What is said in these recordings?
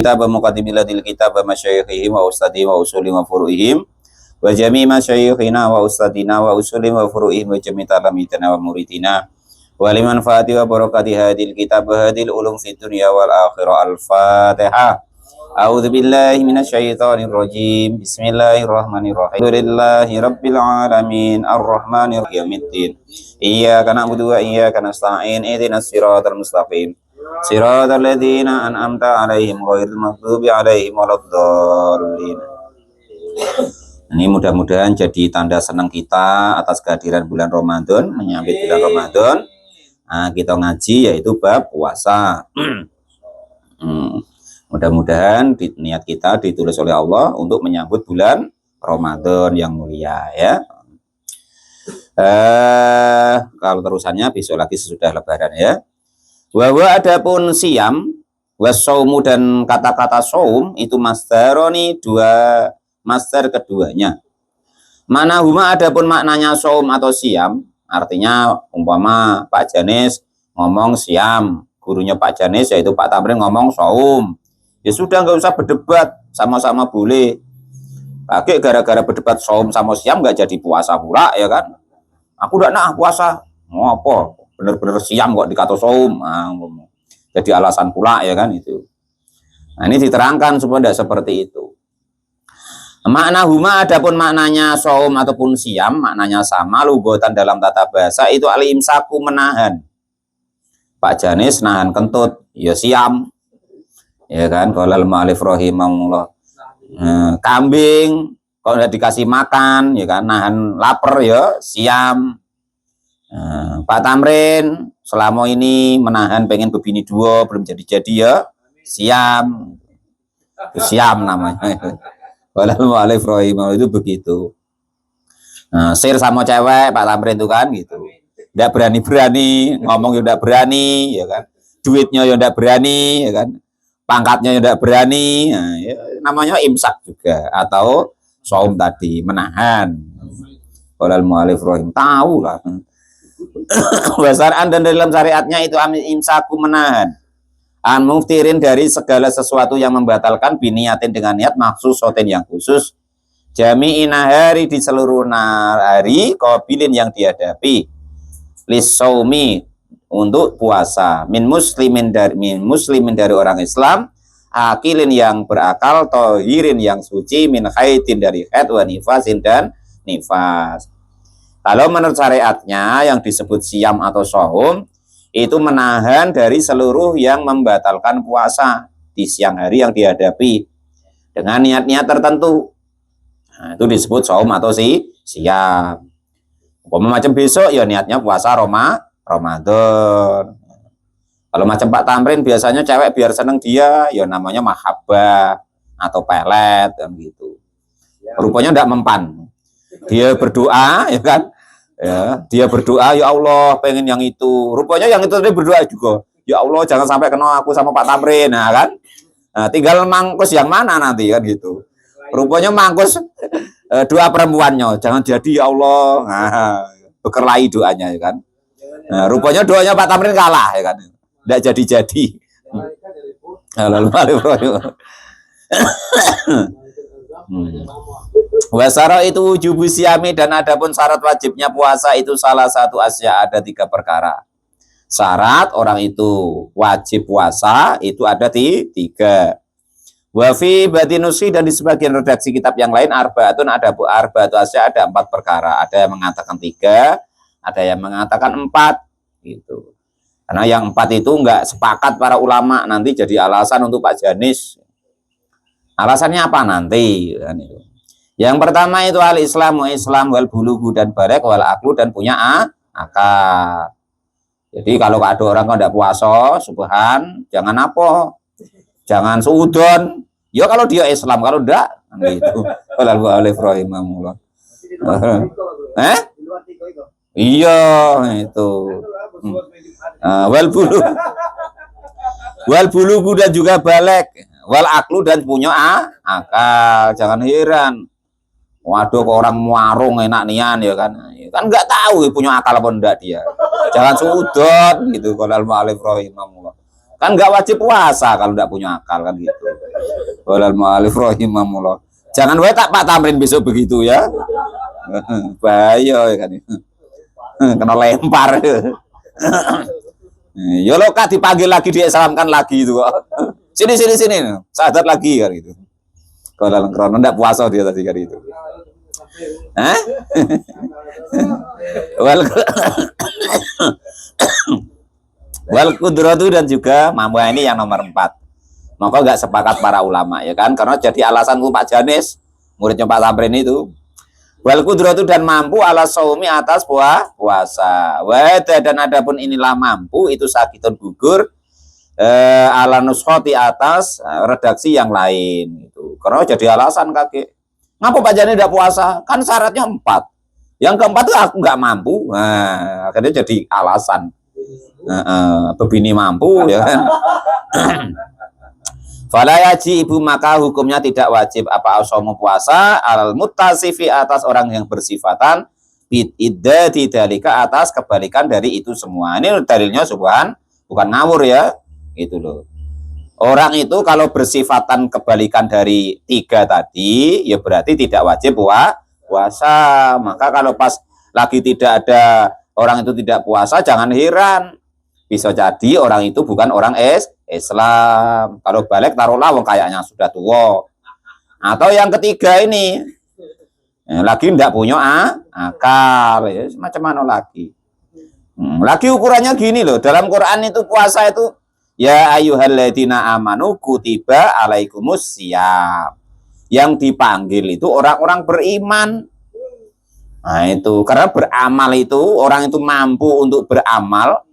kitab muqaddimilatil kitab masyayikhihim wa ustadihim wa usulihim wa furu'ihim wa jami' masyayikhina wa ustadina wa usulihim wa furu'ihim wa jami' talamitana wa muridina wa liman fati wa barakati hadil kitab wa hadil ulum fid dunya wal akhirah. Al-Fatihah. A'udzu billahi minasyaitonir rajim. Bismillahirrahmanirrahim. Alhamdulillahi rabbil alamin arrahmanir rahim yaumiddin. Iyyaka na'budu wa iyyaka nasta'in. Ihdinas siratal mustaqim. Siratal ladzina an'amta 'alaihim ghairil maghdubi 'alaihim waladdallin. Ini mudah-mudahan jadi tanda senang kita atas kehadiran bulan Ramadan, menyambut bulan Ramadan. Nah, kita ngaji yaitu bab puasa. Mudah-mudahan niat kita ditulis oleh Allah untuk menyambut bulan Ramadan yang mulia ya. Kalau terusannya besok lagi sesudah Lebaran ya. Wa adapun siam wasaumu dan kata-kata saum itu masdaroni, dua masdar keduanya. Mana huma adapun maknanya saum atau siam, artinya umpama Pak Janis ngomong siam, gurunya Pak Janis yaitu Pak Tamrin ngomong saum. Ya sudah, nggak usah berdebat, sama-sama boleh. Pakai gara-gara berdebat saum sama siam nggak jadi puasa pula ya kan? Aku udah puasa, mau apa? Bener-bener siam kok dikata saum. Nah, jadi alasan pula ya kan itu. Nah ini diterangkan supaya tidak seperti itu. Makna huma adapun maknanya saum ataupun siam maknanya sama, lugatan dalam tata bahasa itu al-imsaku menahan. Pak Janis nahan kentut, ya siam. Ya kan, kalau al-mu'alif rahimahullah kambing kalau udah dikasih makan ya kan nahan lapar ya siam. Pak Tamrin selama ini menahan pengen berbini dua belum jadi-jadi ya siam. Itu siam namanya. Kalau al-mu'alif rahimahullah itu begitu. Sir sama cewek Pak Tamrin itu kan gitu. Nggak berani-berani ngomong, ya nggak berani ya kan. Duitnya ya nggak berani ya kan. Pangkatnya tidak berani, nah, ya, namanya imsak juga atau saum tadi menahan. Kalau al-mu'alif rahim tahu lah. Basar'an dan dalam syariatnya itu imsaku menahan. An muftirin dari segala sesuatu yang membatalkan biniatin dengan niat maksus soten yang khusus. Jami'ina hari di seluruh hari qabilin yang dihadapi. Lisaumi untuk puasa min muslimin dari orang Islam, akilin yang berakal, tohirin yang suci, min haidin dari haid wa nifasin dan nifas. Kalau menurut syariatnya yang disebut siam atau saum itu menahan dari seluruh yang membatalkan puasa di siang hari yang dihadapi dengan niat-niat tertentu. Nah, itu disebut saum atau siam. Macam besok ya niatnya puasa Ramadan. Kalau macam Pak Tamrin biasanya cewek biar seneng dia, ya namanya mahabbah atau pelet kan gitu. Rupanya tidak mempan. Dia berdoa ya kan? Ya, dia berdoa ya Allah pengen yang itu. Rupanya yang itu tadi berdoa juga. Ya Allah jangan sampai kena aku sama Pak Tamrin, nah kan? Nah, tinggal mangkus yang mana nanti kan gitu. Rupanya mangkus doa perempuannya, jangan jadi ya Allah. Nah, berkelahi doanya ya kan. Nah, rupanya doanya Pak Tamrin kalah ya kan. Tidak jadi-jadi. Wasara itu wujubu siami dan adapun syarat wajibnya puasa itu salah satu asya, ada 3 perkara. Syarat orang itu wajib puasa itu ada 3. Wafi batinusi dan di sebagian redaksi kitab yang lain arbaatun ada arbaatu asya, ada 4 perkara. Ada yang mengatakan 3, ada yang mengatakan 4 gitu. Karena yang 4 itu enggak sepakat para ulama, nanti jadi alasan untuk Pak Janis. Alasannya apa nanti? Yang pertama itu al-islamu Islam wal bulugu dan barek wal aklu dan punya akal. Jadi kalau ada orang yang tidak puasa, subhan, jangan apa? Jangan suudon. Ya kalau dia Islam, kalau enggak gitu. Kalau alif rahimahullah. Iya itu. Wal bulugu dan juga balek, wal aklu dan punya akal. Jangan heran. Waduh, kok orang warung enak nian ya kan? Kan nggak tahu punya akal apa enggak dia. Jangan suudon gitu kalau al-mu'alif rahimahullah. Kan nggak wajib puasa kalau nggak punya akal kan gitu. Walal mu'alif rahimahullah. Jangan wae tak Pak Tamrin besok begitu ya. Bahaya ya kan. Kena lempar. Ya lo kak dipanggil lagi diislamkan lagi itu kok. Sini sini sini. Sadar lagi kan gitu. Kalau dalam krono ndak puasa dia tadi kan itu. Hah? Wal kudratu dan juga mampu ini yang nomor 4. Maka nggak sepakat para ulama ya kan, karena jadi alasan Pak Janis muridnya Pak Tamrin itu. Wal kudratu dan mampu ala saumi atas puasa. Wada dan adapun inilah mampu itu sakitun gugur ala nushoti atas redaksi yang lain itu. Karena jadi alasan kakek. Ngapa Pak Janis tidak puasa? Kan syaratnya 4. Yang keempat itu aku nggak mampu. Nah, akhirnya jadi alasan. Bebini mampu ya kan. Fala yajibu maka hukumnya tidak wajib apa asomu puasa al muttasifi atas orang yang bersifatan bid'iddati dalika atas kebalikan dari itu semua. Ini dalilnya subhan bukan ngawur ya. Gitu loh. Orang itu kalau bersifatan kebalikan dari 3 tadi ya berarti tidak wajib puasa. Maka kalau pas lagi tidak ada orang itu tidak puasa jangan heran. Bisa jadi orang itu bukan orang Islam. Kalau balik taruhlah wong kayaknya sudah tua. Atau yang ketiga ini lagi tidak punya akal ya, macam mana lagi. Lagi ukurannya gini loh, dalam Quran itu puasa itu ya ayyuhalladzina amanu kutiba alaikumus syiyam. Yang dipanggil itu orang-orang beriman. Nah itu karena beramal itu orang itu mampu untuk beramal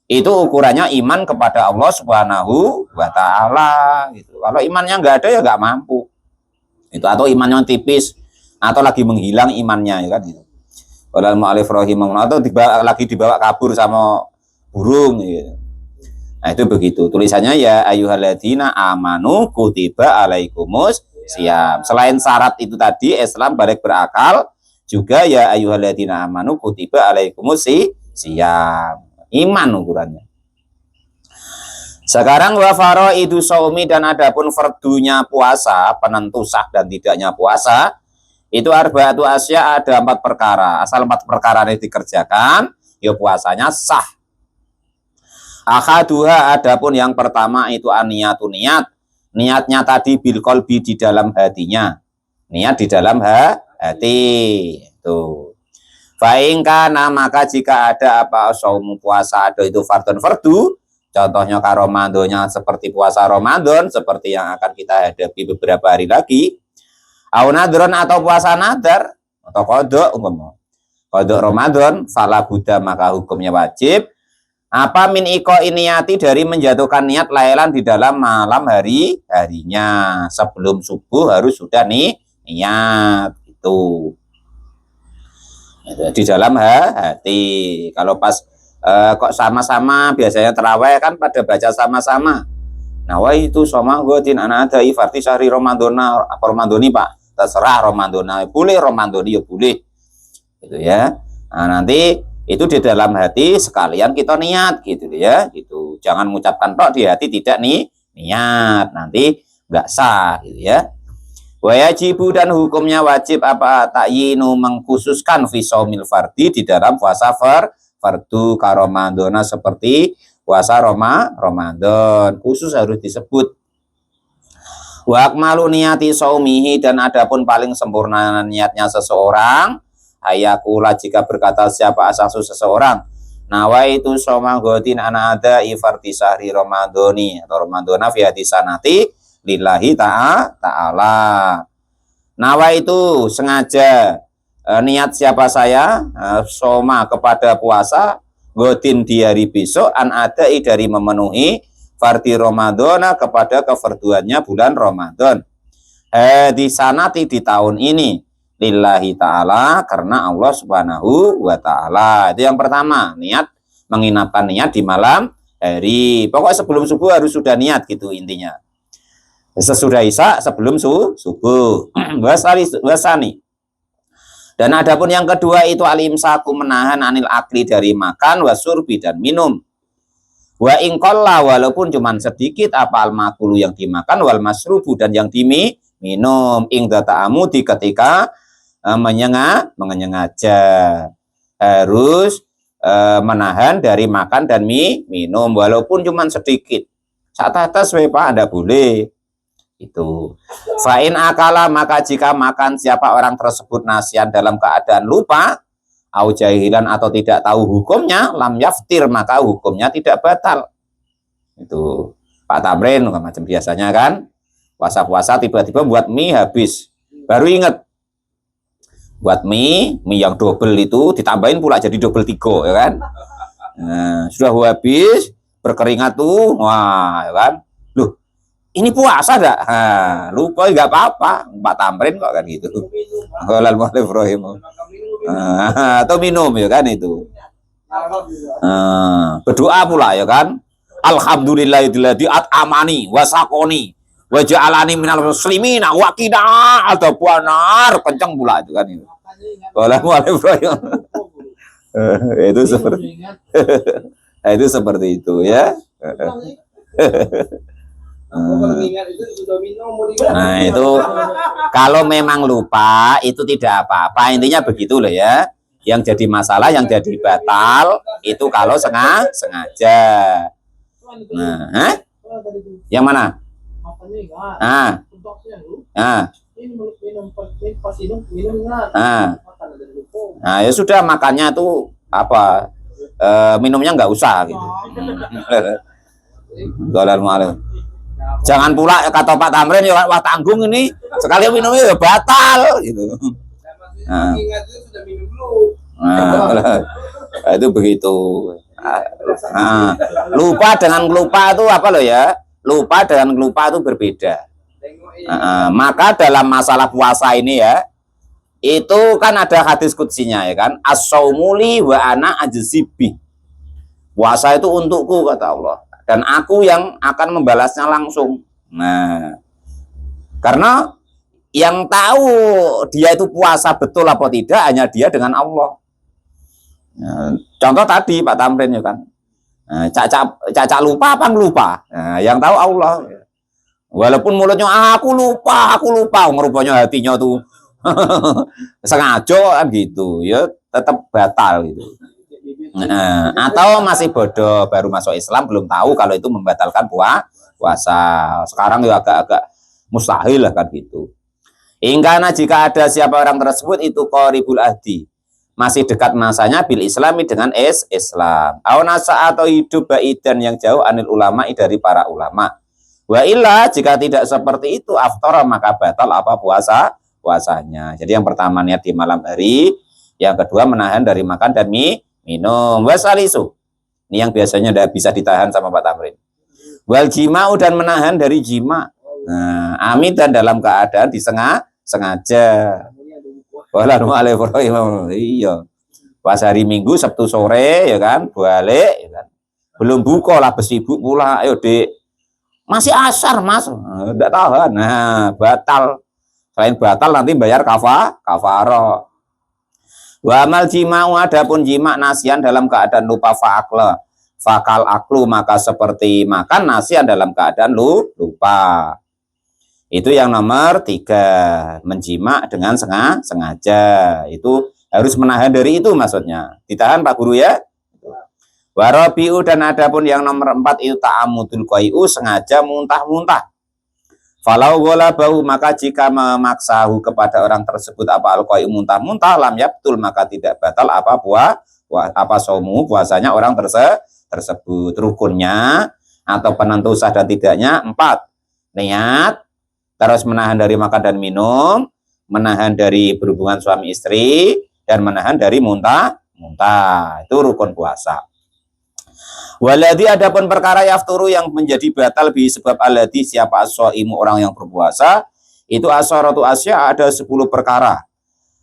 itu ukurannya iman kepada Allah Subhanahu wa Ta'ala gitu. Kalau imannya nggak ada ya nggak mampu itu, atau imannya tipis atau lagi menghilang imannya ya kan gitu. Walal mu'alif rahimahullah, atau lagi dibawa kabur sama burung gitu. Nah itu begitu tulisannya ya ayyuhalladzina amanu kutiba alaikumus syiyam. Selain syarat itu tadi Islam balik berakal juga ya ayyuhalladzina amanu kutiba alaikumus syiyam. Iman ukurannya. Sekarang wa faraidu shaumi dan adapun fardunya puasa, penentu sah dan tidaknya puasa, itu arba'atu asya ada 4 perkara. Asal 4 perkara ini dikerjakan, ya puasanya sah. Akhaduha adapun yang pertama itu aniyatu niat. Niatnya tadi bil qalbi di dalam hatinya. Niat di dalam hati. Tuh. Fa'ingkana maka jika ada apa saumu puasa ada itu fardun fardu, contohnya Ramadannya seperti puasa Ramadan seperti yang akan kita hadapi beberapa hari lagi, au nadron atau puasa nadar atau kodok Ramadan, fala buddha maka hukumnya wajib apa min iko iniyati dari menjatuhkan niat lailan di dalam malam harinya sebelum subuh harus sudah niat itu. Di dalam hati. Kalau pas kok sama-sama biasanya terawih kan pada baca sama-sama. Nah, wah itu sama godin anak ada ifarti syahri Ramadana apa Ramadani Pak? Terserah Ramadana boleh, Ramadani ya boleh. Gitu ya. Nah, nanti itu di dalam hati sekalian kita niat gitu ya. Gitu. Jangan mengucapkan tok di hati tidak niat. Nanti enggak sah gitu ya. Wajibu dan hukumnya wajib apa takyinu mengkhususkan fi shaumil fardi di dalam puasa fardu karomadona seperti puasa Ramadan khusus harus disebut. Wa akmalu niyati shaumihi dan adapun paling sempurna niatnya seseorang ayakula jika berkata siapa asasu seseorang nawaitu shauma godin ana ada ifarti syahri ramadhani atau ramadhana fi hadisanati lillahi ta'ala. Nawa itu sengaja niat siapa saya soma kepada puasa godin di hari besok an adai dari memenuhi fardi Ramadana kepada kefarduannya bulan Ramadan di sanati di tahun ini lillahi ta'ala karena Allah Subhanahu wa ta'ala. Itu yang pertama, niat menginapkan niat di malam hari. Pokoknya sebelum subuh harus sudah niat gitu intinya. Sesudah isya sebelum subuh. Wasani. Dan adapun yang kedua itu alimsaku menahan anil akli dari makan wasurbi dan minum. Wa ingkolla walaupun cuman sedikit apa al-makulu yang dimakan wal masrubu dan yang diminum ing ta'amudi ketika menyengaja harus menahan dari makan dan minum walaupun cuman sedikit. Saat atas Pak Anda boleh itu. Fa'in akala maka jika makan siapa orang tersebut nasian dalam keadaan lupa au jahilan atau tidak tahu hukumnya lam yaftir maka hukumnya tidak batal. Itu Pak Tamrin macam biasanya kan puasa-puasa tiba-tiba buat mie habis baru ingat buat mie yang double itu ditambahin pula jadi double 3 ya kan. Nah, sudah habis berkeringat tuh wah ya kan loh ini puasa dah lupa nggak apa-apa Pak Tamrin kok kan gitu. Atau minum ya kan itu. Berdoa pula ya kan. Alhamdulillahilladzi at'amani wa saqoni wa ja'alani minal muslimina wa qina adzabannar kenceng pula itu kan itu. Itu seperti itu seperti itu ya. Nah itu kalau memang lupa itu tidak apa-apa intinya begitu loh ya. Yang jadi masalah yang jadi batal itu kalau sengaja. Nah, yang mana? Nah ya sudah makannya tuh apa minumnya nggak usah gitu. Jangan pula kata Pak Tamrin ya wah tanggung ini sekali minumnya ya batal gitu. Itu begitu. Lupa dengan lupa itu apa loh ya? Lupa dengan lupa itu berbeda. Maka dalam masalah puasa ini ya, itu kan ada hadis kutsinya ya kan? As-saumuli wa ana ajzibi. Puasa itu untukku kata Allah. Dan aku yang akan membalasnya langsung. Nah, karena yang tahu dia itu puasa betul apa tidak hanya dia dengan Allah. Nah, contoh tadi Pak Tamrin ya kan. Nah, caca lupa apa lupa? Nah, yang tahu Allah. Walaupun mulutnya aku lupa, ngerupanya hatinya tuh sengaja kan gitu, ya tetap batal gitu. Atau masih bodoh baru masuk Islam belum tahu kalau itu membatalkan puasa. Sekarang ya agak-agak mustahil lah kan gitu. Ingkana jika ada siapa orang tersebut itu qaribul ahdi masih dekat masanya bil islami dengan Islam. Aunasa atau hidup baidan yang jauh anil ulama dari para ulama. Wa illa jika tidak seperti itu aftara maka batal apa puasanya. Jadi yang pertama niat di malam hari, yang kedua menahan dari makan dan minum. Wasalisu ini yang biasanya tidak bisa ditahan sama Pak Tamrin. Wal jima'u dan menahan dari jima. Nah, amin dan dalam keadaan sengaja. Iya. Pas hari Minggu Sabtu sore ya kan balik ya kan. Belum buka lah besibuk pula. Ayo Dek. Masih asar Mas. Enggak tahan. Nah, batal. Selain batal nanti bayar kafarah. Wa amal jima'u adapun jima' nasian dalam keadaan lupa fakal aklu maka seperti makan nasian dalam keadaan lupa. Itu yang nomor 3, menjima dengan sengaja. Itu harus menahan dari itu maksudnya. Ditahan Pak Guru ya. Warabiu dan adapun yang nomor 4 itu ta'amudul qai'u sengaja muntah-muntah. Falau gola bau maka jika memaksahu kepada orang tersebut apa al-qai'u muntah-muntah lam yabtul maka tidak batal apa saumu puasanya orang tersebut. Rukunnya atau penentu sah dan tidaknya 4. Niat, terus menahan dari makan dan minum, menahan dari berhubungan suami istri, dan menahan dari muntah. Itu rukun puasa. Waladhi adapun perkara yafturu yang menjadi batal bi sebab aladhi siapa as-shaimu orang yang berpuasa itu asharatu asya ada 10 perkara.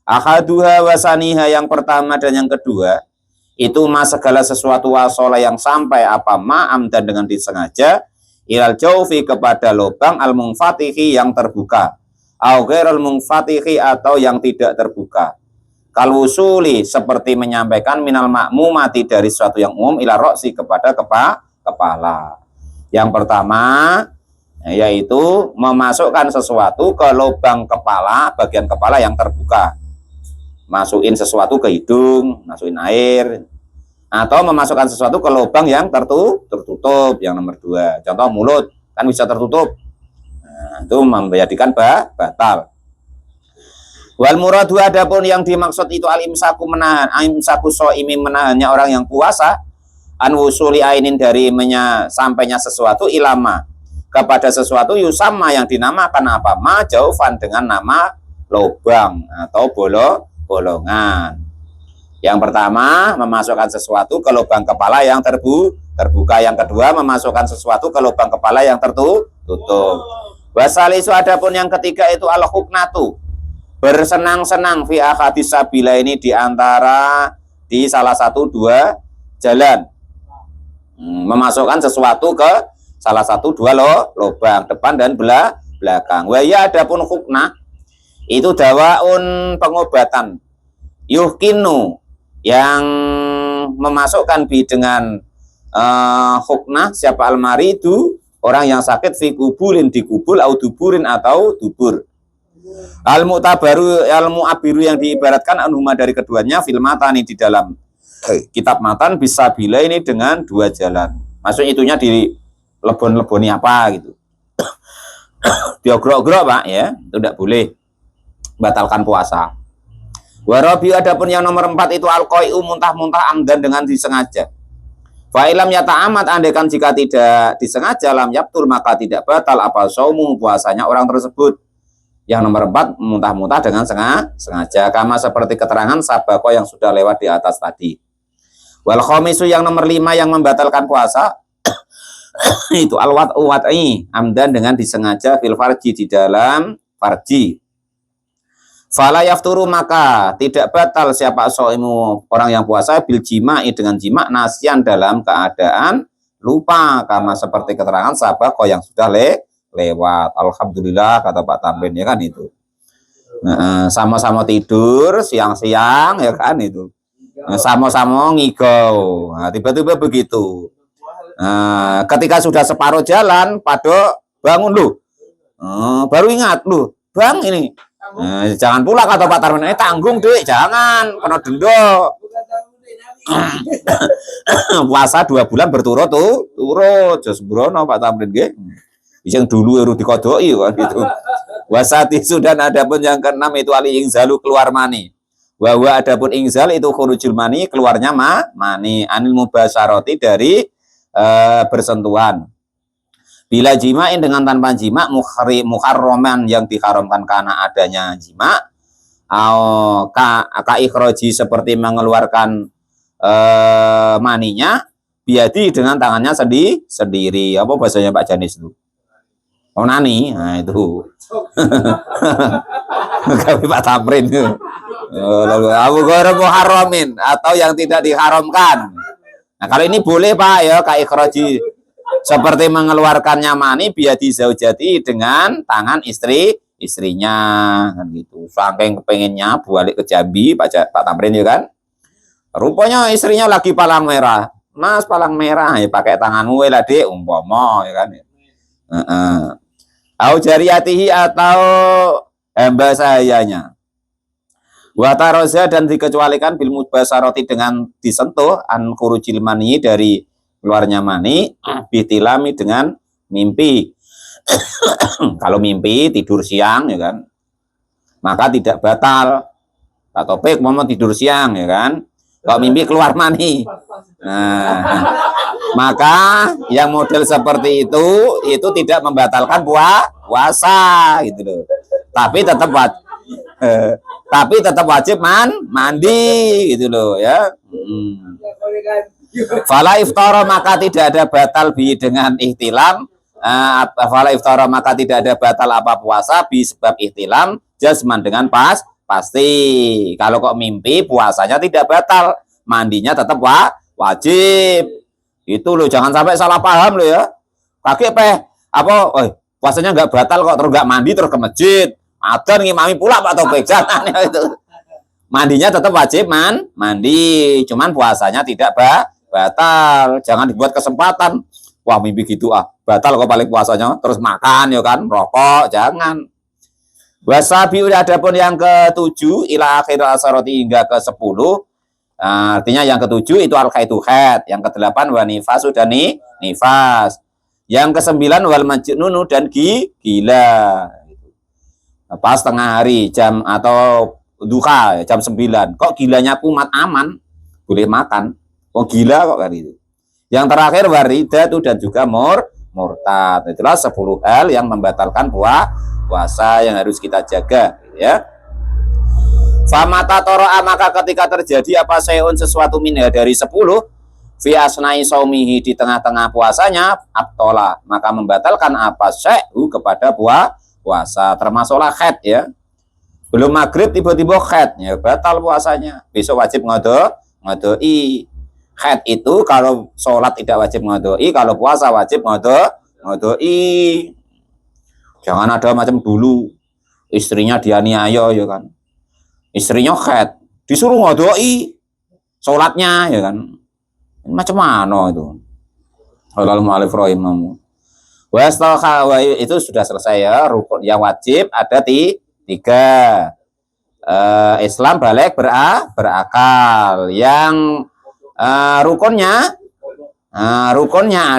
Ahaduha wasaniha yang pertama dan yang kedua itu mas segala sesuatu wasola yang sampai apa ma'am dan dengan disengaja ilal jaufi kepada lubang al-mungfatihi yang terbuka au ghairul mungfatihi atau yang tidak terbuka. Kalwusuli seperti menyampaikan minal ma'mumati dari sesuatu yang umum ila roksi kepada kepala. Yang pertama yaitu memasukkan sesuatu ke lubang kepala, bagian kepala yang terbuka. Masukin sesuatu ke hidung, masukin air, atau memasukkan sesuatu ke lubang yang tertutup. Yang nomor 2, contoh mulut kan bisa tertutup. Nah, itu menjadikan batal. Wal muradu adapun yang dimaksud itu al imsaku menahan, imsaku shaimi menahannya orang yang puasa, an wusuli ainin dari sampainya sesuatu ilama kepada sesuatu yusama yang dinamakan apa? Ma jaufan dengan nama lubang atau bolongan. Yang pertama memasukkan sesuatu ke lubang kepala yang terbuka. Yang kedua memasukkan sesuatu ke lubang kepala yang tertutup. Wasalisu adapun yang ketiga itu al huknatu, bersenang-senang fi ahadis sabila ini di salah satu dua jalan. Memasukkan sesuatu ke salah satu dua lubang, depan dan belakang. Wa ya adapun hukna itu dawaun pengobatan. Yuhkinu yang memasukkan dengan hukna siapa almaridu orang yang sakit fi kubulin di kubul au duburin atau dubur. Al-mu'tabaru al-mu'abiru yang diibaratkan anhuma dari keduanya fil matani di dalam kitab matan bisa bila ini dengan dua jalan. Maksudnya itunya di lebon-leboni apa gitu. Diogrok-grok Pak ya, itu tidak boleh batalkan puasa. Warabi adapun yang nomor 4 itu al-qai'u muntah-muntah amdan dengan disengaja. Fa ilam yata'amad andaikan jika tidak disengaja lam yabtul maka tidak batal apa saumu puasanya orang tersebut. Yang nomor 4 muntah-muntah dengan sengaja kama seperti keterangan sabako yang sudah lewat di atas tadi. Wal khamisu yang nomor 5 yang membatalkan puasa itu al-wat'u wat'i amdan dengan disengaja fil farji di dalam farji. Fala yafturu maka tidak batal siapa shaimu orang yang puasa bil jima'i dengan jima' nasyan dalam keadaan lupa kama seperti keterangan sabako yang sudah lewat. Alhamdulillah kata Pak Tamrin ya kan itu. Sama-sama tidur siang-siang ya kan itu. Sama-sama ngigau. Nah, tiba-tiba begitu. Ketika sudah separuh jalan, Padok bangun lu. Baru ingat lu, Bang ini. Jangan pula kata Pak Tamrin, tanggung deh, jangan kena denda. Puasa 2 bulan berturut-turut. Jos brono Pak Tamrin nggih. Yang dulu harus dikodoi kan gitu. Wasati sudan adapun yang keenam itu ali ingzalu keluar mani. Bahwa adapun ingzal itu khurujul mani keluarnya mani anil mubasyarati dari bersentuhan. Bila jima'in dengan tanpa jima' muharraman yang diharamkan karena adanya jima' ka ikhraji seperti mengeluarkan maninya biadi dengan tangannya sendiri. Apa bahasanya Pak Janis itu? Onani, nah itu. Kami Pak Tamrin itu. Abu Ghairu muharramin atau yang tidak diharamkan. Nah, kalau ini boleh Pak ya, ka ikhraji seperti mengeluarkannya mani biadi zaujati dengan tangan istrinya kan gitu. Saking kepengennya balik ke Jambi Pak Tamrin ya kan. Rupanya istrinya lagi palang merah. Mas palang merah ya pakai tanganmu lah Dik umpama ya kan. Au jariyatihi atau hamba sahayanya. Wa taroza dan dikecualikan bil mubasarati dengan disentuh an khurujil mani dari keluarnya mani bitilami dengan mimpi. Kalau mimpi tidur siang ya kan. Maka tidak batal. Pak Topik mau tidur siang ya kan. Kalau mimpi keluar mani. Nah, maka yang model seperti itu tidak membatalkan puasa gitu loh. Tapi tetap wajib mandi gitu loh ya. Fala iftara maka tidak ada batal bi dengan ihtilam. Fala iftara maka tidak ada batal apa puasa bi sebab ihtilam jazman dengan pasti. Kalau kok mimpi puasanya tidak batal, mandinya tetap wajib. Itu loh, jangan sampai salah paham loh ya. Kakek puasanya nggak batal kok terus nggak mandi terus ke masjid. Adzan ngimami pula Pak Topik, jangan ya itu. Mandinya tetap wajib mandi, cuman puasanya tidak batal. Jangan dibuat kesempatan. wah mimpi gitu batal kok paling puasanya, terus makan ya kan, rokok, jangan. Wasabi adapun yang ketujuh ila akhir asaroti hingga ke-10. Nah, artinya yang ketujuh itu al-khaitu haid, yang ke-8 wa nifasu dan nifas. Yang ke-9 wal majnunu dan gila. Pas tengah hari jam atau duha jam 9. Kok gilanya kumat aman? Boleh makan. Kok gila kok kan itu. Yang terakhir waridatu dan juga murtad. Itulah 10 hal yang membatalkan puasa yang harus kita jaga ya. Famata toro'a maka ketika terjadi apa sayun sesuatu minha dari 10 fi asnai saumihi di tengah-tengah puasanya abtola maka membatalkan apa syai'u kepada puasa termasuklah haid ya. Belum maghrib tiba-tiba haid ya batal puasanya, besok wajib ngodoi. Haid itu kalau sholat tidak wajib ngodoi, kalau puasa wajib ngodoi. Jangan ada macam dulu istrinya dianiaya ya kan, istrinya haid disuruh ngodoi sholatnya ya kan, macam mana itu. Halal mu'alif rahimahu. Itu sudah selesai ya. Rukun yang wajib ada 3. Islam balik berakal. Yang rukunnya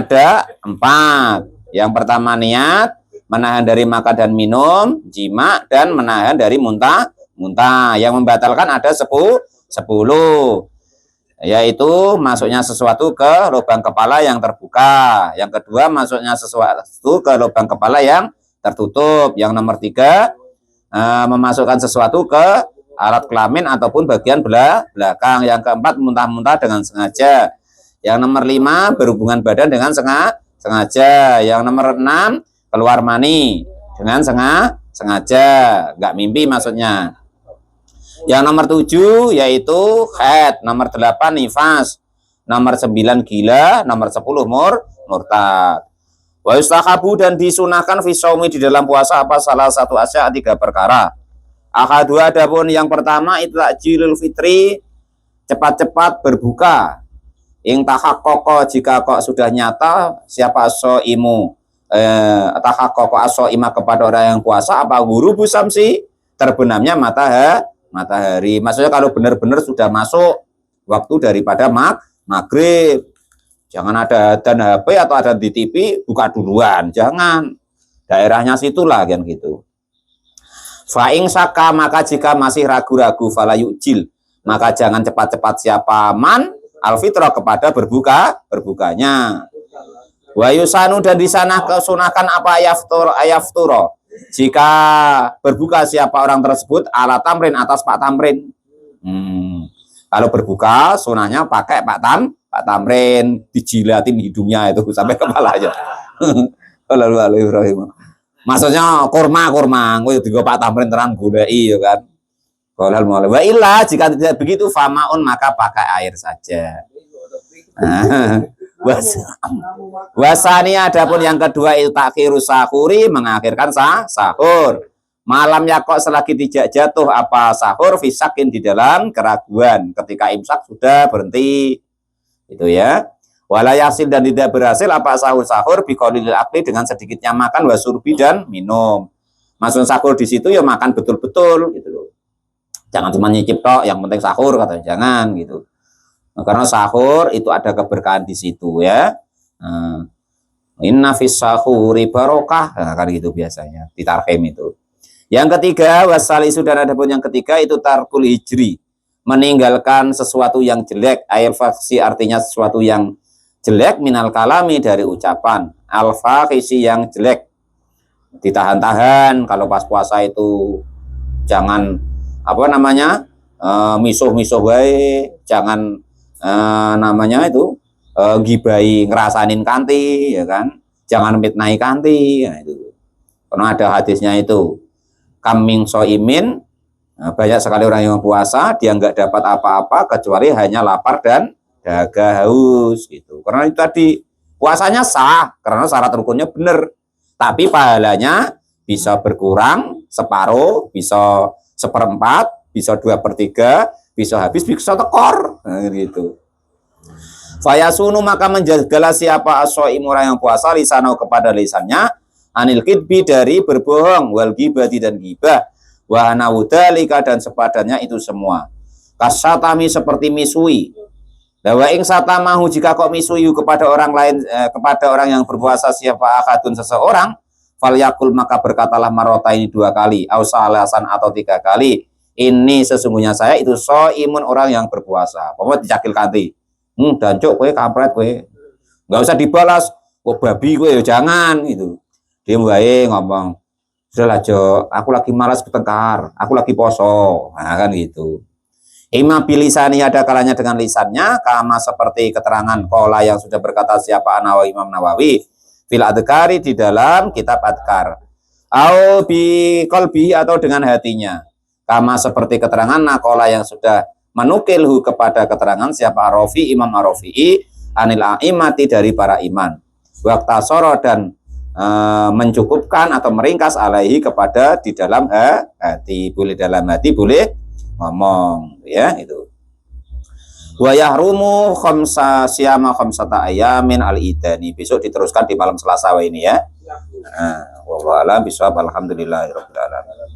ada 4. Yang pertama niat, menahan dari makan dan minum, jima, dan menahan dari muntah. Yang membatalkan ada 10, yaitu masuknya sesuatu ke lubang kepala yang terbuka. Yang kedua masuknya sesuatu ke lubang kepala yang tertutup. Yang nomor 3 memasukkan sesuatu ke alat kelamin ataupun bagian belakang. Yang keempat muntah-muntah dengan sengaja. Yang nomor 5 berhubungan badan dengan sengaja. Yang nomor 6 keluar mani dengan sengaja, nggak mimpi maksudnya. Yang nomor 7 yaitu haid, nomor 8 nifas, nomor 9 gila, nomor 10 murtad. Wa yustahabu dan disunahkan fi shaumi di dalam puasa apa salah satu asya 3 perkara. Ahadu adapun yang pertama itu takjilul fitri, cepat-cepat berbuka. Ing tahaqqaqa jika kok sudah nyata siapa shaimu tahaqqaqa as-shaima kepada orang yang puasa apa ghurubu samsi terbenamnya matahari. Maksudnya kalau benar-benar sudah masuk waktu daripada maghrib. Jangan ada dan HP atau ada di TV buka duluan, jangan. Daerahnya situlah kan gitu. Fa'ing saka maka jika masih ragu-ragu fala yujil, maka jangan cepat-cepat siapa man al-fitra kepada berbukanya. Wa yusanu dan di sana kesunahkan apa ayafturo. Jika berbuka siapa orang tersebut ala tamrin atas Pak Tamrin. Kalau berbuka sunahnya pakai Pak Tamrin, dijilatin hidungnya itu sampai kepalanya. Maksudnya kurma, gue juga Pak Tamrin terang gulai ya kan. Wa illa jika tidak begitu famaun maka pakai air saja. Wasani adapun yang kedua itu takhiru sahuri mengakhirkan sahur. Malam ya kok selagi tidak jatuh apa sahur fisakin di dalam keraguan ketika imsak sudah berhenti itu ya. Walayasil dan tidak berhasil apa sahur biqaulil akli dengan sedikitnya makan wasurbi dan minum. Maksud sahur di situ ya makan betul-betul gitu loh. Jangan cuma nyicip tok, yang penting sahur katanya, jangan gitu. Nah, karena sahur itu ada keberkahan di situ ya. Inna fis sahuri barokah, nah, kan gitu biasanya di tarhim itu. Yang ketiga wasalisu dan adapun yang ketiga itu tarkul hijri, meninggalkan sesuatu yang jelek. Ayat faksi artinya sesuatu yang jelek minal kalami dari ucapan. Al-fakhisi yang jelek ditahan-tahan kalau pas puasa itu. Jangan apa namanya misuh-misuh baik, jangan namanya itu gibai ngerasanin kanti ya kan, jangan mitnai kanti ya, itu karena ada hadisnya itu kaming soimin, banyak sekali orang yang puasa dia nggak dapat apa-apa kecuali hanya lapar dan dahaga haus gitu. Karena itu tadi puasanya sah karena syarat rukunnya benar, tapi pahalanya bisa berkurang separuh, bisa 1/4, bisa 2/3, bisa habis, bisa tekor, nah, gitu. Fayasunu maka menjagalah siapa as-shaimu orang yang puasa lisanau kepada lisannya anil kidbi dari berbohong wal ghibati dan ghibah wa nawdalika dan sepadannya itu semua. Kasatami seperti misui. Wa ing satamahu jika kok misui kepada orang lain kepada orang yang berpuasa siapa akadun seseorang falyakul maka berkatalah marota ini 2 kali au salasan atau 3 kali ini sesungguhnya saya itu shaimun orang yang berpuasa. Pokoknya dicakil kanti. Dancuk kowe kampret kowe. Enggak usah dibalas. Kok babi kowe ya jangan gitu. Dia wae ngomong. Sudahlah Jo, aku lagi malas bertengkar, aku lagi poso. Nah kan gitu. Ima bilisani ada kalanya dengan lisannya kama seperti keterangan qala yang sudah berkata siapa Nawawi Imam Nawawi fil adhkari di dalam kitab adhkar. Au bi qalbi atau dengan hatinya. Kama seperti keterangan naqala yang sudah menukilhu kepada keterangan siapa Arafi Imam Arafi'i anil a'imati dari para iman waktasoro dan mencukupkan atau meringkas alaihi kepada di dalam hati boleh dalam hati boleh ngomong ya itu wa yahrumu khamsa siyama khamsata ayamin al-idani besok diteruskan di malam Selasa ini ya wallahu a'lam bishawab alhamdulillahirabbil alamin